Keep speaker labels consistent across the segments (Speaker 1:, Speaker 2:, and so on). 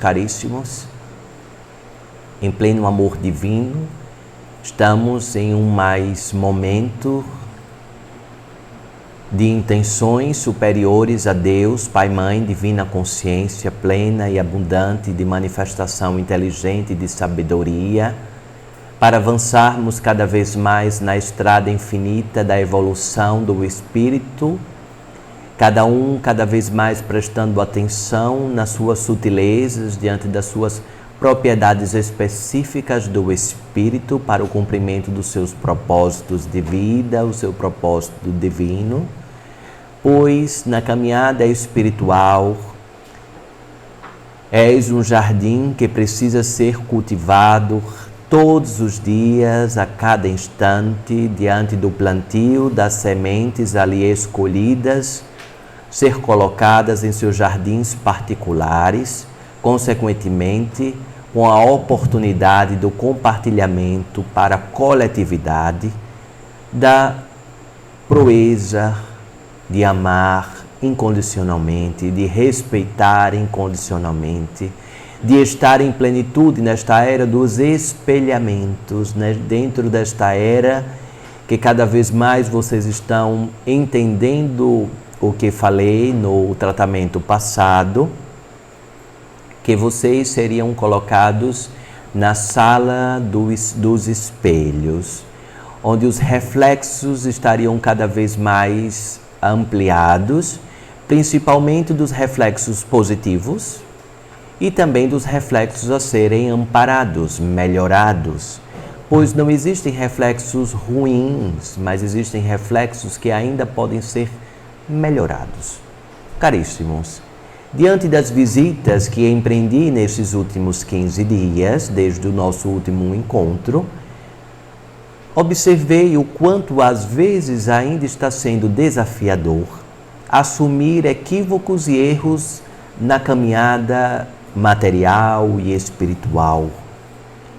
Speaker 1: caríssimos, em pleno amor divino, estamos em um mais momento de intenções superiores a Deus, Pai, Mãe, Divina Consciência, plena e abundante de manifestação inteligente de sabedoria, para avançarmos cada vez mais na estrada infinita da evolução do Espírito, cada um cada vez mais prestando atenção nas suas sutilezas diante das suas propriedades específicas do Espírito para o cumprimento dos seus propósitos de vida, o seu propósito divino, pois na caminhada espiritual és um jardim que precisa ser cultivado todos os dias, a cada instante, diante do plantio das sementes ali escolhidas, ser colocadas em seus jardins particulares, consequentemente, com a oportunidade do compartilhamento para a coletividade, da proeza de amar incondicionalmente, de respeitar incondicionalmente, de estar em plenitude nesta era dos espelhamentos, né? Dentro desta era que cada vez mais vocês estão entendendo o que falei no tratamento passado, que vocês seriam colocados na sala dos espelhos, onde os reflexos estariam cada vez mais ampliados, principalmente dos reflexos positivos e também dos reflexos a serem amparados, melhorados, pois não existem reflexos ruins, mas existem reflexos que ainda podem ser melhorados. Caríssimos, diante das visitas que empreendi nesses últimos 15 dias, desde o nosso último encontro, observei o quanto às vezes ainda está sendo desafiador assumir equívocos e erros na caminhada material e espiritual.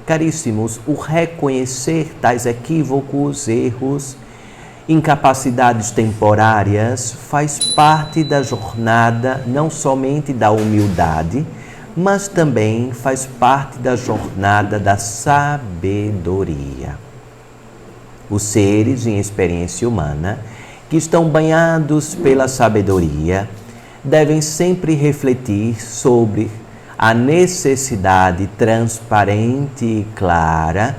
Speaker 1: Caríssimos, o reconhecer tais equívocos, erros, incapacidades temporárias faz parte da jornada não somente da humildade, mas também faz parte da jornada da sabedoria. Os seres em experiência humana que estão banhados pela sabedoria devem sempre refletir sobre a necessidade transparente e clara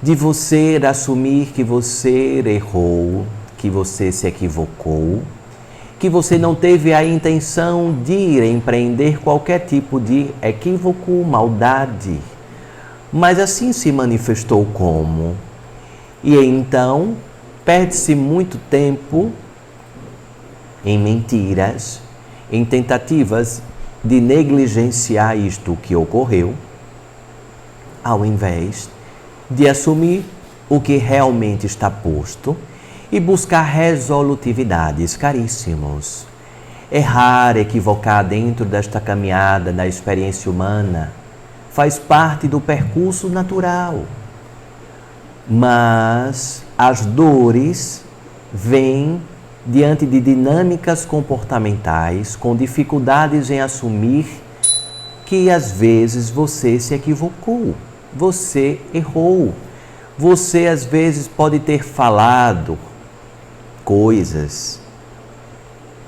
Speaker 1: de você assumir que você errou, que você se equivocou, que você não teve a intenção de empreender qualquer tipo de equívoco, maldade, mas assim se manifestou como. E então, perde-se muito tempo em mentiras, em tentativas de negligenciar isto que ocorreu, ao invés de assumir o que realmente está posto e buscar resolutividades, caríssimos. Errar, equivocar dentro desta caminhada da experiência humana faz parte do percurso natural. Mas as dores vêm diante de dinâmicas comportamentais com dificuldades em assumir que às vezes você se equivocou, você errou, você às vezes pode ter falado coisas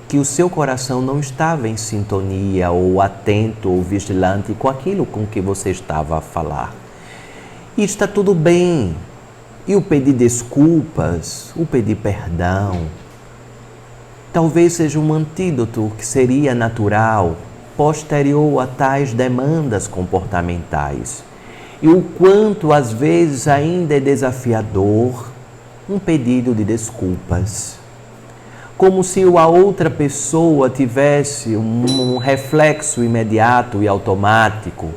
Speaker 1: que o seu coração não estava em sintonia ou atento ou vigilante com aquilo com que você estava a falar. E está tudo bem. E o pedir desculpas, o pedir perdão, talvez seja um antídoto que seria natural, posterior a tais demandas comportamentais. E o quanto às vezes ainda é desafiador um pedido de desculpas. Como se a outra pessoa tivesse um reflexo imediato e automático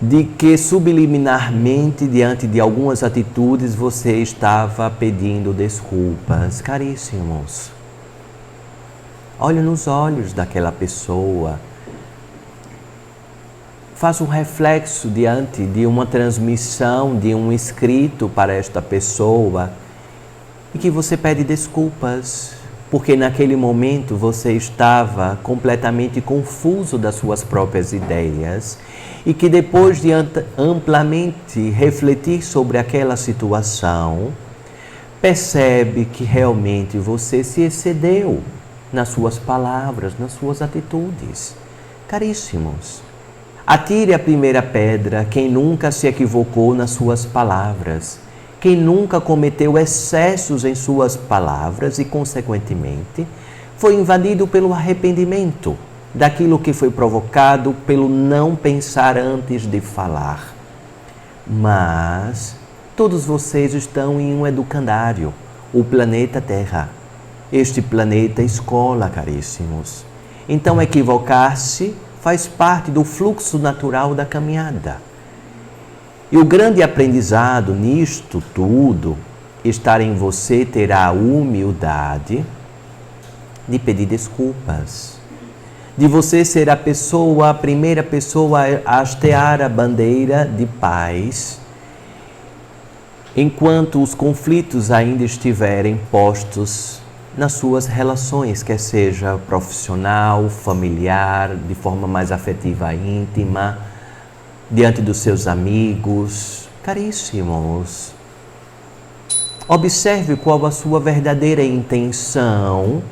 Speaker 1: de que subliminarmente, diante de algumas atitudes, você estava pedindo desculpas. Caríssimos, olhe nos olhos daquela pessoa, faça um reflexo diante de uma transmissão, de um escrito para esta pessoa, e que você pede desculpas, porque naquele momento você estava completamente confuso das suas próprias ideias e que depois de amplamente refletir sobre aquela situação, percebe que realmente você se excedeu nas suas palavras, nas suas atitudes. Caríssimos, atire a primeira pedra quem nunca se equivocou nas suas palavras, quem nunca cometeu excessos em suas palavras e, consequentemente, foi invadido pelo arrependimento daquilo que foi provocado pelo não pensar antes de falar. Mas todos vocês estão em um educandário, o planeta Terra. Este planeta escola, caríssimos. Então, equivocar-se faz parte do fluxo natural da caminhada. E o grande aprendizado nisto tudo está em você ter a humildade de pedir desculpas, de você ser a primeira pessoa a hastear a bandeira de paz, enquanto os conflitos ainda estiverem postos nas suas relações, quer seja profissional, familiar, de forma mais afetiva, íntima, diante dos seus amigos. Caríssimos, observe qual a sua verdadeira intenção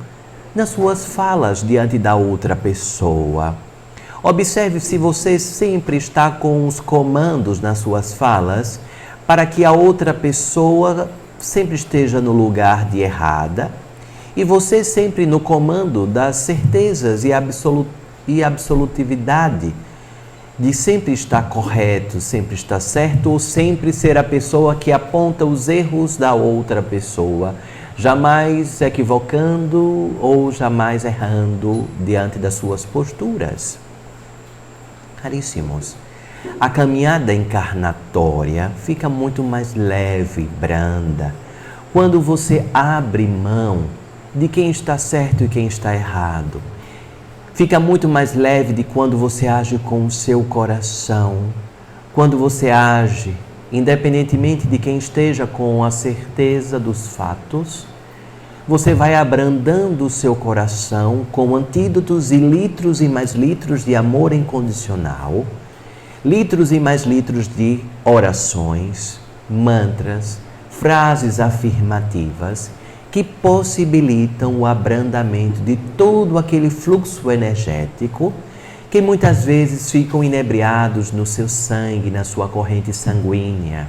Speaker 1: nas suas falas diante da outra pessoa. Observe se você sempre está com os comandos nas suas falas para que a outra pessoa sempre esteja no lugar de errada e você sempre no comando das certezas e absolutividade de sempre estar correto, sempre estar certo ou sempre ser a pessoa que aponta os erros da outra pessoa, jamais se equivocando ou jamais errando diante das suas posturas. Caríssimos, a caminhada encarnatória fica muito mais leve e branda quando você abre mão de quem está certo e quem está errado. Fica muito mais leve de quando você age com o seu coração, quando você age, independentemente de quem esteja com a certeza dos fatos, você vai abrandando o seu coração com antídotos e mais litros de amor incondicional, litros e mais litros de orações, mantras, frases afirmativas que possibilitam o abrandamento de todo aquele fluxo energético que muitas vezes ficam inebriados no seu sangue, na sua corrente sanguínea.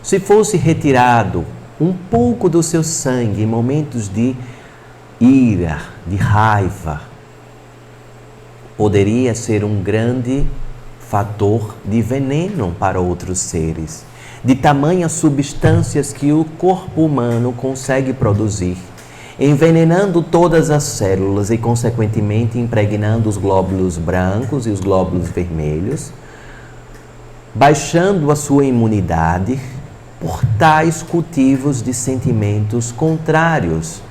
Speaker 1: Se fosse retirado um pouco do seu sangue em momentos de ira, de raiva, poderia ser um grande fator de veneno para outros seres, de tamanhas substâncias que o corpo humano consegue produzir, envenenando todas as células e, consequentemente, impregnando os glóbulos brancos e os glóbulos vermelhos, baixando a sua imunidade por tais cultivos de sentimentos contrários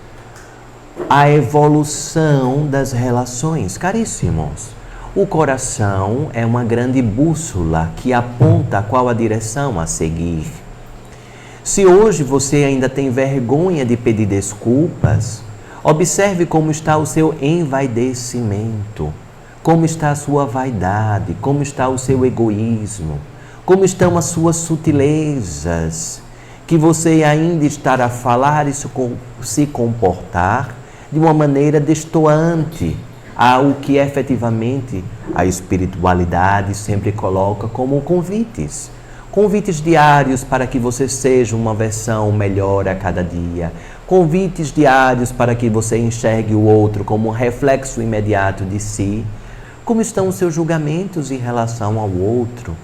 Speaker 1: à evolução das relações. Caríssimos, o coração é uma grande bússola que aponta qual a direção a seguir. Se hoje você ainda tem vergonha de pedir desculpas, observe como está o seu envaidecimento, como está a sua vaidade, como está o seu egoísmo, como estão as suas sutilezas, que você ainda está a falar e se comportar de uma maneira destoante ao que efetivamente a espiritualidade sempre coloca como convites. Convites diários para que você seja uma versão melhor a cada dia. Convites diários para que você enxergue o outro como um reflexo imediato de si. Como estão os seus julgamentos em relação ao outro?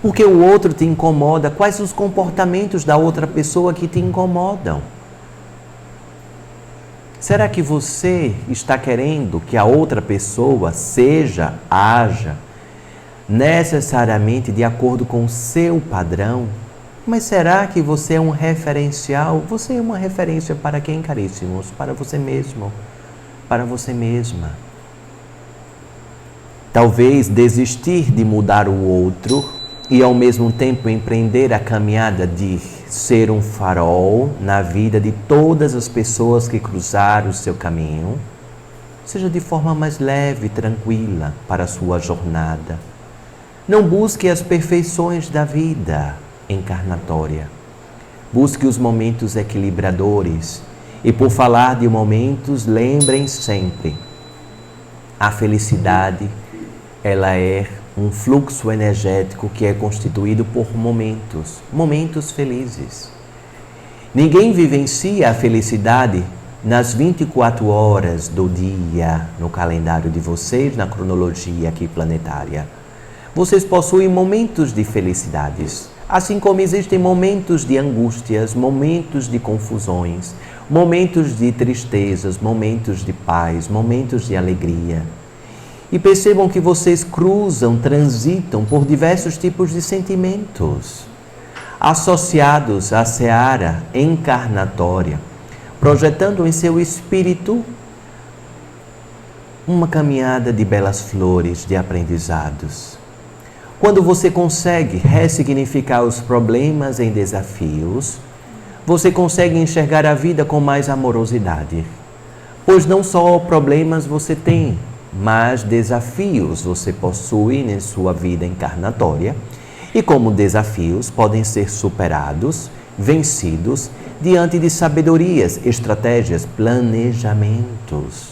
Speaker 1: Porque o outro te incomoda? Quais os comportamentos da outra pessoa que te incomodam? Será que você está querendo que a outra pessoa haja necessariamente de acordo com o seu padrão? Mas será que você é um referencial? Você é uma referência para quem, caríssimos? Para você mesmo, para você mesma. Talvez desistir de mudar o outro e ao mesmo tempo empreender a caminhada de ser um farol na vida de todas as pessoas que cruzaram o seu caminho, seja de forma mais leve e tranquila para a sua jornada. Não busque as perfeições da vida encarnatória. Busque os momentos equilibradores. E por falar de momentos, lembrem sempre, a felicidade, ela é um fluxo energético que é constituído por momentos felizes. Ninguém vivencia a felicidade nas 24 horas do dia no calendário de vocês, na cronologia aqui planetária. Vocês possuem momentos de felicidades, assim como existem momentos de angústias, momentos de confusões, momentos de tristezas, momentos de paz, momentos de alegria. E percebam que vocês transitam por diversos tipos de sentimentos, associados à seara encarnatória, projetando em seu espírito uma caminhada de belas flores, de aprendizados. Quando você consegue ressignificar os problemas em desafios, você consegue enxergar a vida com mais amorosidade. Pois não só problemas você tem, mas desafios você possui em sua vida encarnatória, e como desafios podem ser superados, vencidos, diante de sabedorias, estratégias, planejamentos.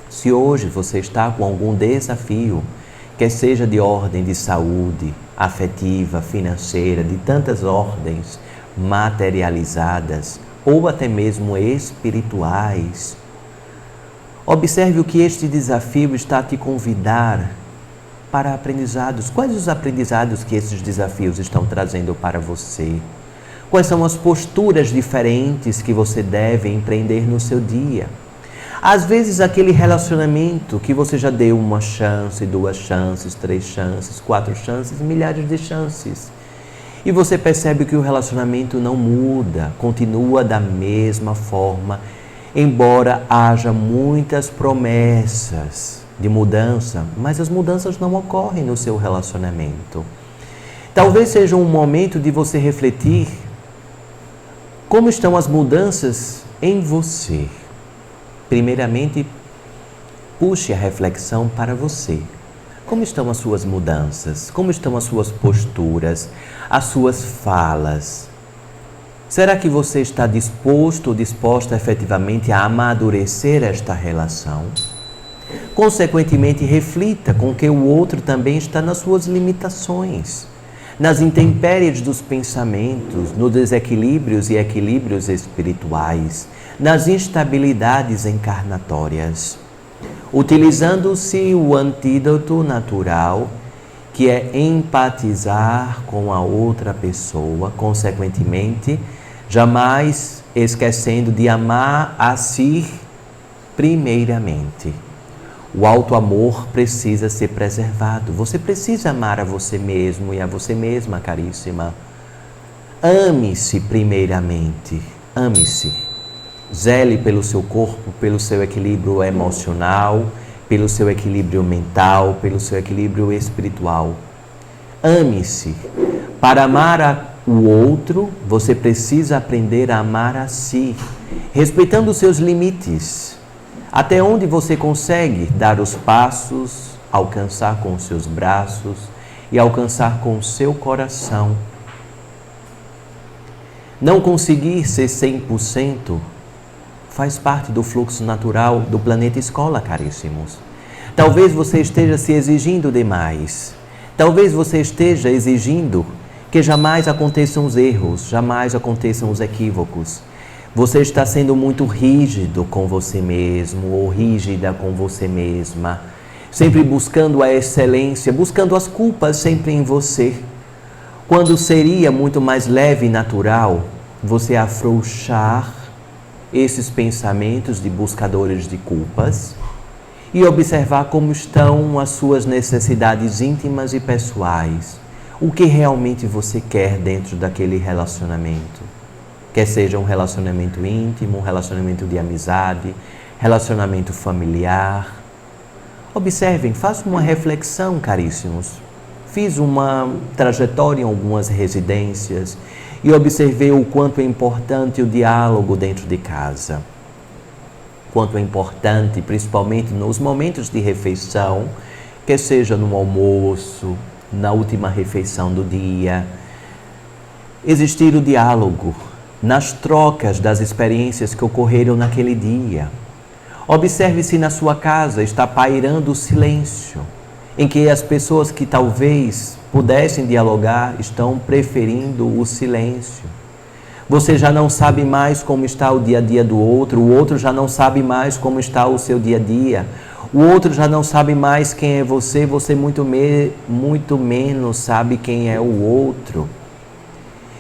Speaker 1: Se hoje você está com algum desafio, quer seja de ordem de saúde, afetiva, financeira, de tantas ordens materializadas ou até mesmo espirituais, observe o que este desafio está a te convidar para aprendizados. Quais os aprendizados que esses desafios estão trazendo para você? Quais são as posturas diferentes que você deve empreender no seu dia? Às vezes aquele relacionamento que você já deu uma chance, 2 chances, 3 chances, 4 chances, milhares de chances. E você percebe que o relacionamento não muda, continua da mesma forma, embora haja muitas promessas de mudança, mas as mudanças não ocorrem no seu relacionamento. Talvez seja um momento de você refletir como estão as mudanças em você. Primeiramente, puxe a reflexão para você. Como estão as suas mudanças? Como estão as suas posturas, as suas falas? Será que você está disposto ou disposta efetivamente a amadurecer esta relação? Consequentemente, reflita com que o outro também está nas suas limitações, nas intempéries dos pensamentos, nos desequilíbrios e equilíbrios espirituais, nas instabilidades encarnatórias, utilizando-se o antídoto natural, que é empatizar com a outra pessoa, consequentemente, jamais esquecendo de amar a si primeiramente. O auto-amor precisa ser preservado. Você precisa amar a você mesmo e a você mesma, caríssima. Ame-se primeiramente. Ame-se. Zele pelo seu corpo, pelo seu equilíbrio emocional, pelo seu equilíbrio mental, pelo seu equilíbrio espiritual. Ame-se. Para amar o outro, você precisa aprender a amar a si, respeitando os seus limites. Até onde você consegue dar os passos, alcançar com os seus braços e alcançar com o seu coração. Não conseguir ser 100% faz parte do fluxo natural do planeta escola, caríssimos. Talvez você esteja se exigindo demais. Talvez você esteja exigindo que jamais aconteçam os erros, jamais aconteçam os equívocos. Você está sendo muito rígido com você mesmo ou rígida com você mesma, sempre buscando a excelência, buscando as culpas sempre em você. Quando seria muito mais leve e natural você afrouxar esses pensamentos de buscadores de culpas e observar como estão as suas necessidades íntimas e pessoais, o que realmente você quer dentro daquele relacionamento. Quer seja um relacionamento íntimo, um relacionamento de amizade, relacionamento familiar. Observem, façam uma reflexão, caríssimos. Fiz uma trajetória em algumas residências e observei o quanto é importante o diálogo dentro de casa. Quanto é importante, principalmente nos momentos de refeição, que seja no almoço, na última refeição do dia, existir o diálogo nas trocas das experiências que ocorreram naquele dia. Observe se na sua casa está pairando o silêncio, em que as pessoas que talvez pudessem dialogar estão preferindo o silêncio. Você já não sabe mais como está o dia a dia do outro, o outro já não sabe mais como está o seu dia a dia, o outro já não sabe mais quem é você, você muito menos sabe quem é o outro.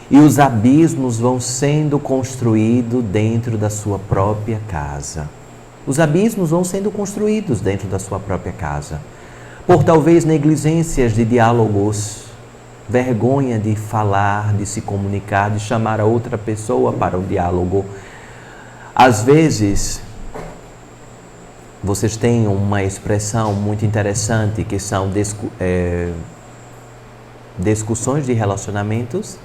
Speaker 1: E os abismos vão sendo construídos dentro da sua própria casa. Os abismos vão sendo construídos dentro da sua própria casa. Por talvez negligências de diálogos, vergonha de falar, de se comunicar, de chamar a outra pessoa para o diálogo. Às vezes, vocês têm uma expressão muito interessante que são discussões de relacionamentos,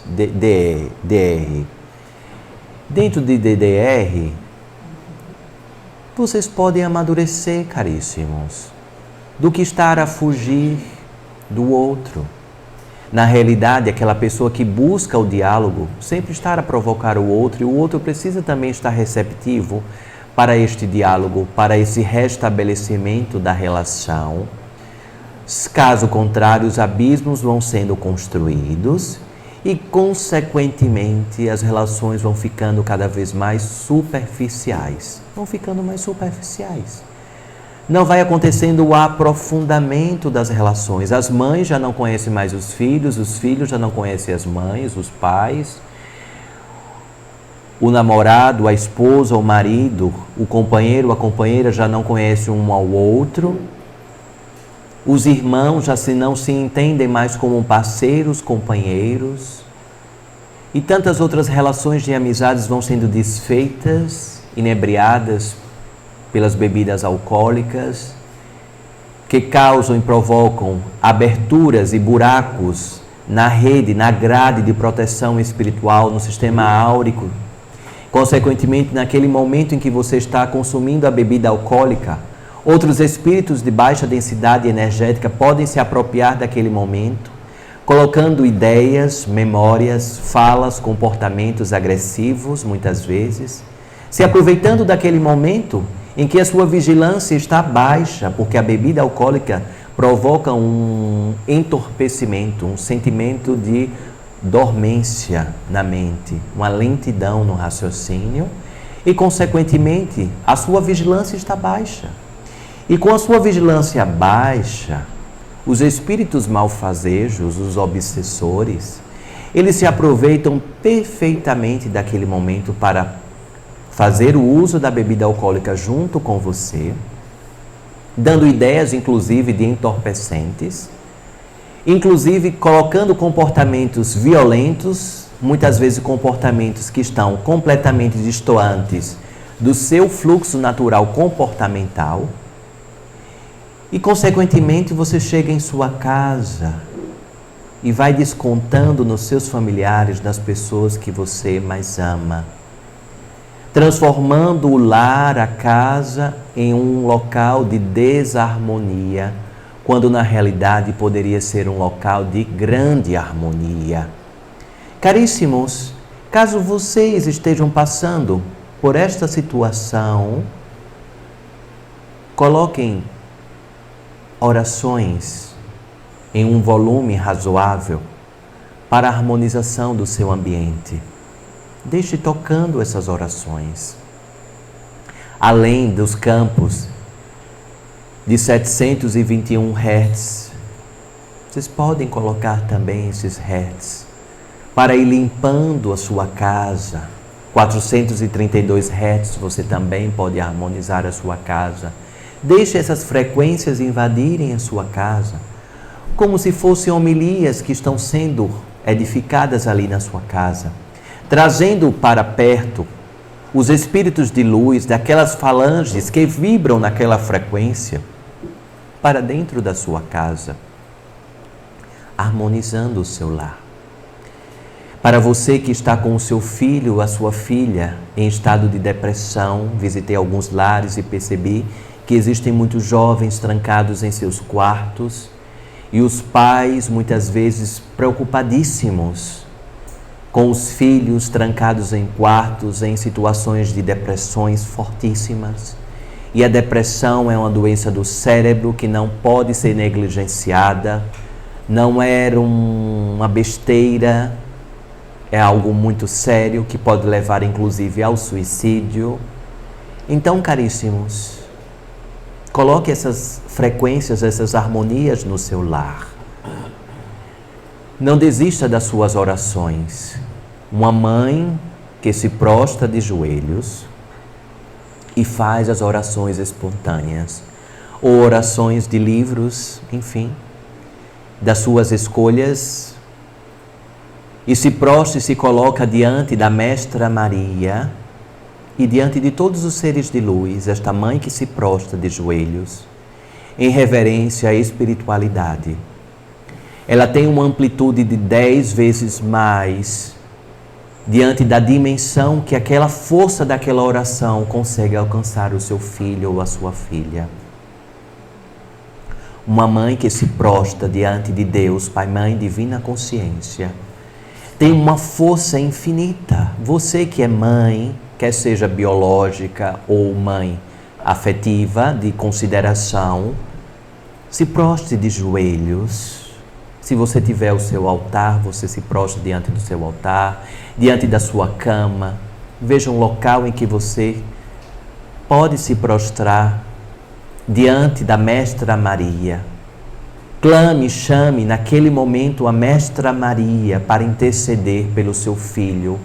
Speaker 1: DDR. Dentro de DDR, vocês podem amadurecer, caríssimos, do que estar a fugir do outro. Na realidade, aquela pessoa que busca o diálogo sempre está a provocar o outro, e o outro precisa também estar receptivo para este diálogo, para esse restabelecimento da relação. Caso contrário, os abismos vão sendo construídos e, consequentemente, as relações vão ficando cada vez mais superficiais. Vão ficando mais superficiais. Não vai acontecendo o aprofundamento das relações. As mães já não conhecem mais os filhos já não conhecem as mães, os pais. O namorado, a esposa, o marido, o companheiro, a companheira já não conhecem um ao outro. Os irmãos já não se entendem mais como parceiros, companheiros. E tantas outras relações de amizades vão sendo desfeitas, inebriadas pelas bebidas alcoólicas, que causam e provocam aberturas e buracos na rede, na grade de proteção espiritual, no sistema áurico. Consequentemente, naquele momento em que você está consumindo a bebida alcoólica, outros espíritos de baixa densidade energética podem se apropriar daquele momento, colocando ideias, memórias, falas, comportamentos agressivos, muitas vezes, se aproveitando daquele momento em que a sua vigilância está baixa, porque a bebida alcoólica provoca um entorpecimento, um sentimento de dormência na mente, uma lentidão no raciocínio e, consequentemente, a sua vigilância está baixa. E com a sua vigilância baixa, os espíritos malfazejos, os obsessores, eles se aproveitam perfeitamente daquele momento para fazer o uso da bebida alcoólica junto com você, dando ideias, inclusive, de entorpecentes, inclusive colocando comportamentos violentos, muitas vezes comportamentos que estão completamente distantes do seu fluxo natural comportamental, e, consequentemente, você chega em sua casa e vai descontando nos seus familiares, nas pessoas que você mais ama, transformando o lar, a casa, em um local de desarmonia, quando na realidade poderia ser um local de grande harmonia. Caríssimos, caso vocês estejam passando por esta situação, coloquem orações em um volume razoável para a harmonização do seu ambiente. Deixe tocando essas orações. Além dos campos de 721 Hz, vocês podem colocar também esses Hz para ir limpando a sua casa. 432 Hz você também pode harmonizar a sua casa. Deixe essas frequências invadirem a sua casa, como se fossem homilias que estão sendo edificadas ali na sua casa, trazendo para perto os espíritos de luz daquelas falanges que vibram naquela frequência para dentro da sua casa. harmonizando o seu lar. Para você que está com o seu filho ou a sua filha em estado de depressão, visitei alguns lares e percebi que existem muitos jovens trancados em seus quartos e os pais muitas vezes preocupadíssimos com os filhos trancados em quartos em situações de depressões fortíssimas. E a depressão é uma doença do cérebro que não pode ser negligenciada, não é uma besteira, é algo muito sério que pode levar inclusive ao suicídio. Então, caríssimos, coloque essas frequências, essas harmonias no seu lar. Não desista das suas orações. Uma mãe que se prostra de joelhos e faz as orações espontâneas, ou orações de livros, enfim, das suas escolhas, e se prostra e se coloca diante da Mestra Maria e diante de todos os seres de luz, esta mãe que se prostra de joelhos, em reverência à espiritualidade. Ela tem uma amplitude de 10 vezes mais diante da dimensão que aquela força daquela oração consegue alcançar o seu filho ou a sua filha. Uma mãe que se prostra diante de Deus, Pai, Mãe, Divina Consciência, tem uma força infinita. Você que é mãe, quer seja biológica ou mãe afetiva, de consideração, se prostre de joelhos. Se você tiver o seu altar, você se prostra diante do seu altar, diante da sua cama. Veja um local em que você pode se prostrar diante da Mestra Maria. Clame, chame naquele momento a Mestra Maria para interceder pelo seu filho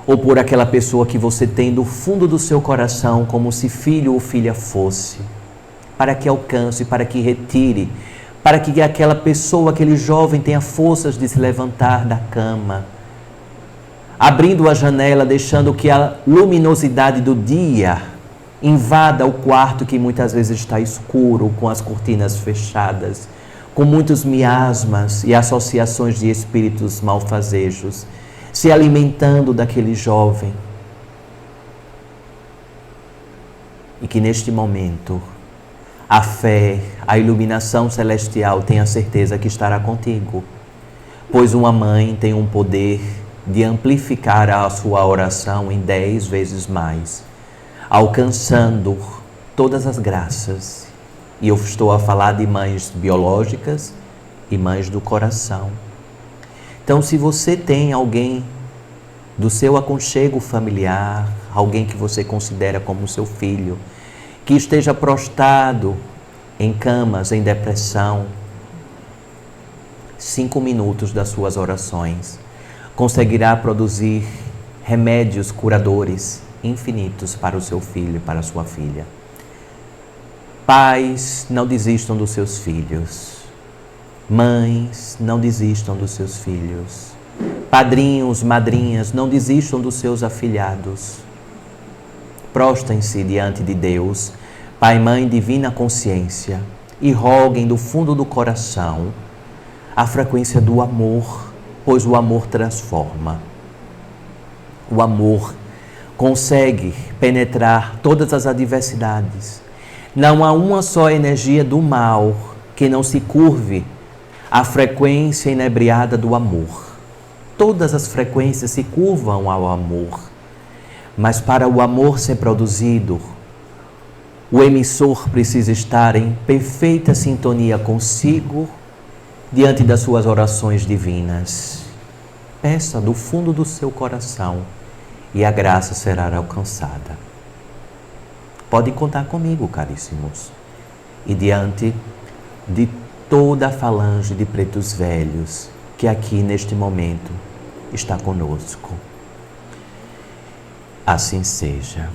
Speaker 1: ou por aquela pessoa que você tem do fundo do seu coração como se filho ou filha fosse, para que alcance, para que retire, para que aquela pessoa, aquele jovem tenha forças de se levantar da cama, abrindo a janela, deixando que a luminosidade do dia invada o quarto que muitas vezes está escuro, com as cortinas fechadas, com muitos miasmas e associações de espíritos malfazejos, se alimentando daquele jovem. E que neste momento a fé, a iluminação celestial, tenha certeza que estará contigo, pois uma mãe tem um poder de amplificar a sua oração em 10 vezes mais, alcançando todas as graças. E eu estou a falar de mães biológicas e mães do coração. Então, se você tem alguém do seu aconchego familiar, alguém que você considera como seu filho, que esteja prostrado em camas, em depressão, 5 minutos das suas orações conseguirá produzir remédios curadores infinitos para o seu filho e para a sua filha. Pais, não desistam dos seus filhos. Mães, não desistam dos seus filhos. Padrinhos, madrinhas, não desistam dos seus afilhados. Prostrem-se diante de Deus, Pai, Mãe, Divina Consciência, e roguem do fundo do coração a frequência do amor, pois o amor transforma. O amor consegue penetrar todas as adversidades. Não há uma só energia do mal que não se curve à frequência inebriada do amor. Todas as frequências se curvam ao amor. Mas para o amor ser produzido, o emissor precisa estar em perfeita sintonia consigo, diante das suas orações divinas. Peça do fundo do seu coração e a graça será alcançada. Pode contar comigo, caríssimos. E diante de toda a falange de pretos velhos que aqui neste momento está conosco. Assim seja.